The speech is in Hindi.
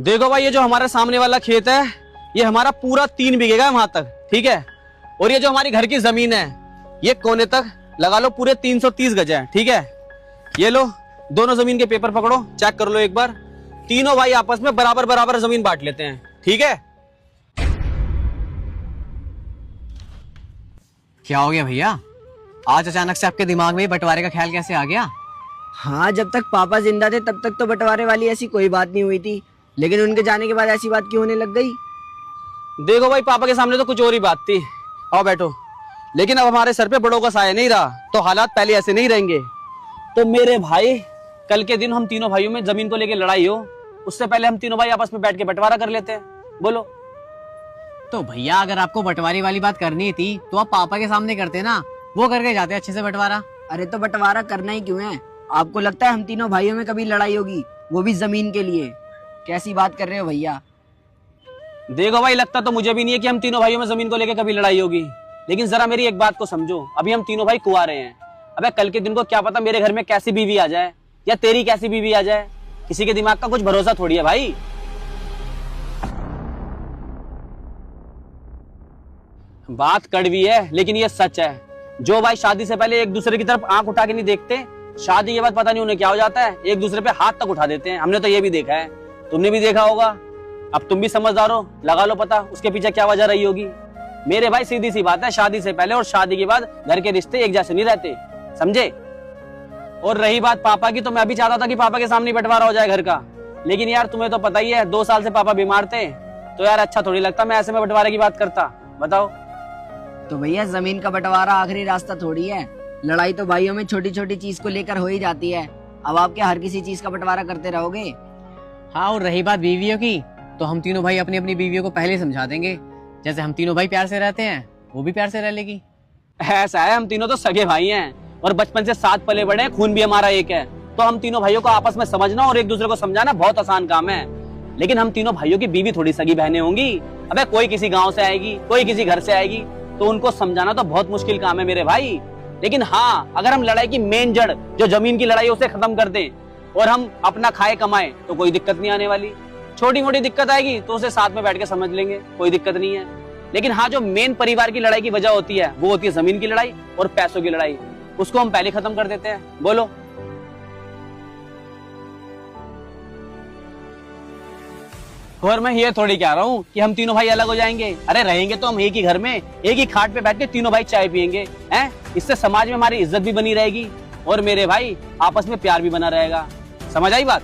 देखो भाई, ये जो हमारे सामने वाला खेत है ये हमारा पूरा 3 बीघे का है वहां तक, ठीक है। और ये जो हमारी घर की जमीन है ये कोने तक लगा लो पूरे 330 गज है, ठीक है। ये लो, दोनों जमीन के पेपर पकड़ो, चेक कर लो एक बार। तीनों भाई आपस में बराबर बराबर जमीन बांट लेते हैं, ठीक है। क्या हो गया भैया? आज अचानक से आपके दिमाग में बंटवारे का ख्याल कैसे आ गया? हाँ, जब तक पापा जिंदा थे तब तक तो बंटवारे वाली ऐसी कोई बात नहीं हुई थी, लेकिन उनके जाने के बाद ऐसी बात क्यों होने लग गई? देखो भाई, पापा के सामने तो कुछ और ही बात थी। आओ बैठो। लेकिन अब हमारे सर पे बड़ों का साया नहीं रहा, तो हालात पहले ऐसे नहीं रहेंगे। तो मेरे भाई, कल के दिन हम तीनों भाइयों में जमीन को लेकर लड़ाई हो, उससे पहले हम तीनों भाई आपस में बैठ के बंटवारा कर लेते हैं। बोलो। तो भैया अगर आपको बंटवारे वाली बात करनी थी तो आप पापा के सामने करते ना, वो करके जाते अच्छे से बंटवारा। अरे तो बंटवारा करना ही क्यों है? आपको लगता है हम तीनों भाइयों में कभी लड़ाई होगी, वो भी जमीन के लिए? कैसी बात कर रहे हो भैया? देखो भाई, लगता तो मुझे भी नहीं है कि हम तीनों भाइयों में जमीन को लेकर कभी लड़ाई होगी, लेकिन जरा मेरी एक बात को समझो। अभी हम तीनों भाई कुंवारे हैं। अबे कल के दिन को क्या पता मेरे घर में कैसी बीवी आ जाए या तेरी कैसी बीवी आ जाए, किसी के दिमाग का कुछ भरोसा थोड़ी है भाई। बात कड़वी है लेकिन ये सच है। जो भाई शादी से पहले एक दूसरे की तरफ आंख उठा के नहीं देखते, शादी के बाद पता नहीं उन्हें क्या हो जाता है, एक दूसरे पे हाथ तक उठा देते हैं। हमने तो ये भी देखा है, तुमने भी देखा होगा। अब तुम भी समझदार हो, लगा लो पता उसके पीछे क्या वजह रही होगी। मेरे भाई सीधी सी बात है, शादी से पहले और शादी के बाद घर के रिश्ते एक जैसे नहीं रहते, समझे। और रही बात पापा की, तो मैं भी चाहता था कि पापा के सामने बंटवारा हो जाए घर का, लेकिन यार तुम्हें तो पता ही है 2 साल से पापा बीमार थे, तो यार अच्छा थोड़ी लगता मैं ऐसे में बंटवारे की बात करता, बताओ। तो भैया जमीन का बंटवारा आखिरी रास्ता थोड़ी है। लड़ाई तो भाइयों में छोटी छोटी चीज को लेकर हो ही जाती है। अब आप क्या हर किसी चीज का बंटवारा करते रहोगे? हाँ, और रही बात बीवियों की, तो हम तीनों भाई अपनी अपनी बीवियों को पहले समझा देंगे। जैसे हम तीनों भाई प्यार से रहते हैं, वो भी प्यार से रह लेगी। ऐसा है, हम तीनों तो सगे भाई हैं और बचपन से साथ पले बड़े हैं, खून भी हमारा एक है। तो हम तीनों भाइयों को आपस में समझना और एक दूसरे को समझाना बहुत आसान काम है। लेकिन हम तीनों भाइयों की बीवी थोड़ी सगी बहनें होंगी। अबे कोई किसी गांव से आएगी, कोई किसी घर से आएगी, तो उनको समझाना तो बहुत मुश्किल काम है मेरे भाई। लेकिन हाँ, अगर हम लड़ाई की मेन जड़ जो जमीन की लड़ाई उसे खत्म कर दें और हम अपना खाए कमाए, तो कोई दिक्कत नहीं आने वाली। छोटी मोटी दिक्कत आएगी तो उसे साथ में बैठ के समझ लेंगे, कोई दिक्कत नहीं है। लेकिन हाँ, जो मेन परिवार की लड़ाई की वजह होती है वो होती है जमीन की लड़ाई और पैसों की लड़ाई, उसको हम पहले खत्म कर देते हैं। बोलो। और मैं ये थोड़ी कह रहा हूँ कि हम तीनों भाई अलग हो जाएंगे। अरे रहेंगे तो हम एक ही घर में, एक ही खाट पे बैठ के तीनों भाई चाय पियेंगे, हैं? इससे समाज में हमारी इज्जत भी बनी रहेगी और मेरे भाई आपस में प्यार भी बना रहेगा। समझ आई बात?